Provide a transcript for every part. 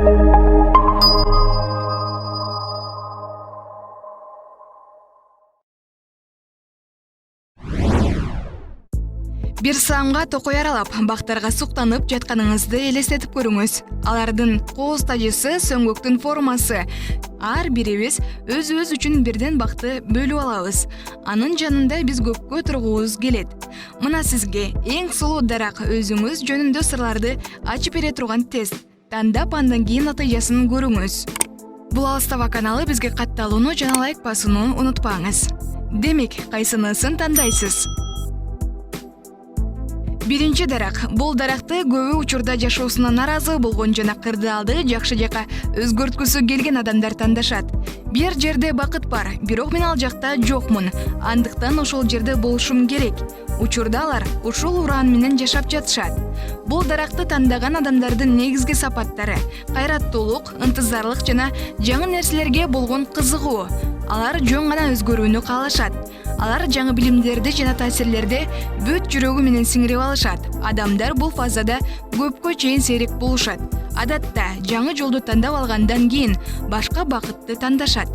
Бир саамга токой аралап, бактарга суктанып жатканыңызды элестетип көрүңүз. Алардын кооз тажысы, сөңгөктүн формасы. Ар бирибиз өз үчүн бирден бакты бөлүп алабыз. Анын жанында биз көпкө тургубуз келет. Мына сизге эң сулуу дарак өзүңүз жөнүндө сырларды ачып бере турган тест. Тандап андан кийин натыйжасын көрүңүз. Бул Алыстава каналы, бизге катталууну жана лайк басууну унутпаңыз. Демек, кайсынысын тандайсыз? Биринчи дарак. Бул даракты көбү учурда жашоосуна наразы болгон жана кырдаалды жакшы жака өзгөрткүсү келген адамдар тандашат. Бир жерде бакыт бар, бирок мен ал жакта жокмун. Андыктан ошол жерде болушум керек. Учурда алар ушул ураан менен жашап жатышат. Бул даракты тандаган адамдардын негизги сапаттары: кайраттуулук, ынтызарлык жана жаңы нерселерге болгон кызыгуу. Алар жөн гана өзгөрүүнү каалашат. Алар жаңы билимдерди жана таасирлерди бүт жүрөгү менен сиңирип алышат. Адамдар бул фазада көпкө чейин сейрек болушат. Адатта жаңы жолду тандап алгандан кийин башка бакытты тандашат.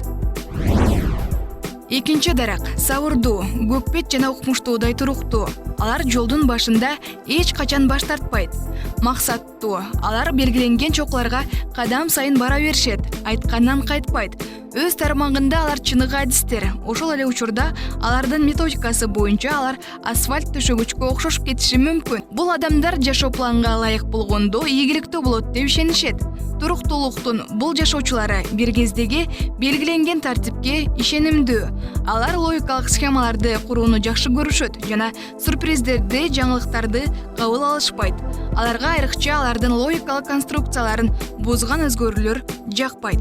Экинчи дарак. Сабырдуу, көкпет жана укмуштуудай туруктуу. Алар жолдун башында эч качан баш тартпайт. Максаттуу. Алар белгиленген чокуларга кадам сайын бара беришет, айткандан кайтпайт. Өз тармагында алар чыныгы адистер. Ошол эле учурда алардын методикасы боюнча алар асфальт төшөгүчкө окшошуп кетиши мүмкүн. Бул адамдар жашоо планга ылайык болгондо ийгиликтүү болот деп ишенишет. Туруктуулуктун бул жашоочулары бир кездеги белгиленген тартипке ишенимдүү. Алар логикалык схемаларды курууну жакшы көрүшөт жана сюрприздерди, жаңылыктарды кабыл алышпайт. Аларга айрыкча алардын логикалык конструкцияларын бузган өзгөрүүлөр жакпайт.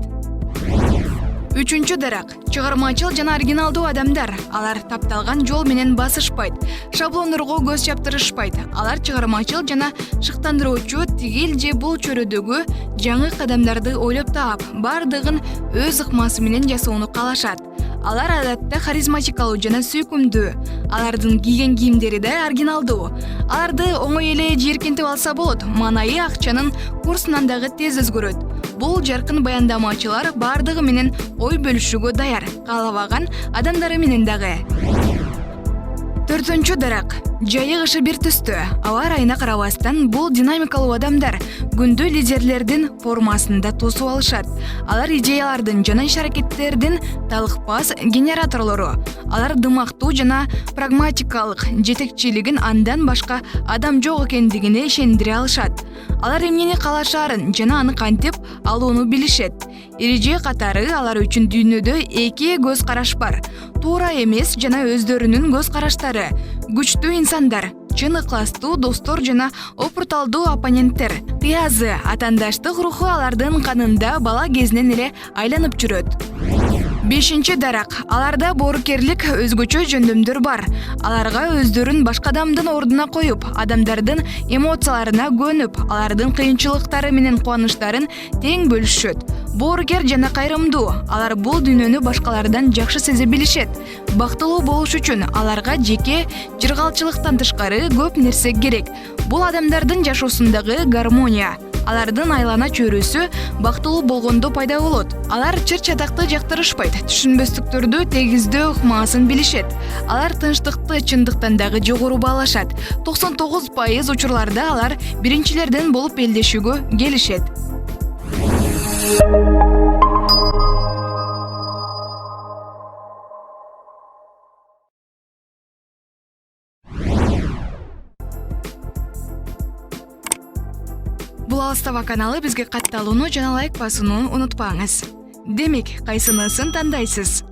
Үчүнчү дарак. Чыгармачыл жана оригиналдуу адамдар. Алар тапталган жол менен басышпайт. Шаблондорго көз чаптырышпайт. Алар чыгармачыл жана шыктандыруучу, тигил же бул чөйрөдөгү жаңы кадамдарды ойлоп таап, бардыгын өз ыкмасы менен жасоону каалашат. Алар адатта харизматикалуу жана сүйкүмдүү. Алардын кийген кийимдери да оригиналдуу. Аларды оңой эле жийиркентип алса болот. Маанайы акчанын курсунан дагы тез өзгөрөт. Бул жаркын баяндамачылар бардыгы менен ой бөлүшүүгө даяр, каалабаган адамдары менен дагы. Төртүнчү дарак. Жайы кышы бир түстө. Аба ырайына карабастан бул динамикалуу адамдар күндү лидерлердин формасында тосуп алышат. Алар идеялардын жана иш-аракеттердин талыкпас генераторлору. Алар дымактуу жана прагматикалык жетекчилигин андан башка адам жок экендигине ишендире алышат. Алар эмнени каалашаарын жана аны кантип алууну билишет. Эреже катары алар үчүн дүйнөдө эки көз караш бар. Туура эмес жана өздөрүнүн көз караштары. Күчтүү инсандар, чын ыкластуу достор жана опурталдуу оппоненттер. Кыязы, атандаштык руху алардын канында бала кезинен эле айланып жүрөт. Бешинчи дарак. Аларда боорукерлик, өзгөчө жөндөмдөр бар. Аларга өздөрүн башка адамдын ордуна коюп, адамдардын эмоцияларына көнүп, алардын кыйынчылыктары менен кубанычтарын тең бөлүшөт. Боорукер жана кайрымдуу. Алар бул дүйнөнү башкалардан жакшы сезе билишет. Бактылуу болуш үчүн аларга жеке жыргалчылыктан тышкары көп нерсе керек. Бул адамдардын жашоосундагы гармония. Алардын айлана чөйрөсү бактылуу болгондо пайда болот. Алар чыр-чатакты жактырышпайт, түшүнбөстүктөрдү тегиздөө ыкмасын билишет. Алар тынчтыкты чындыктан дагы жогору баалашат. 99% учурларда алар биринчилерден болуп элдешүүгө келишет. Бул Алыстава каналы, бизге катталууну жана лайк басууну унутпаңыз. Демек, кайсынысын тандайсыз?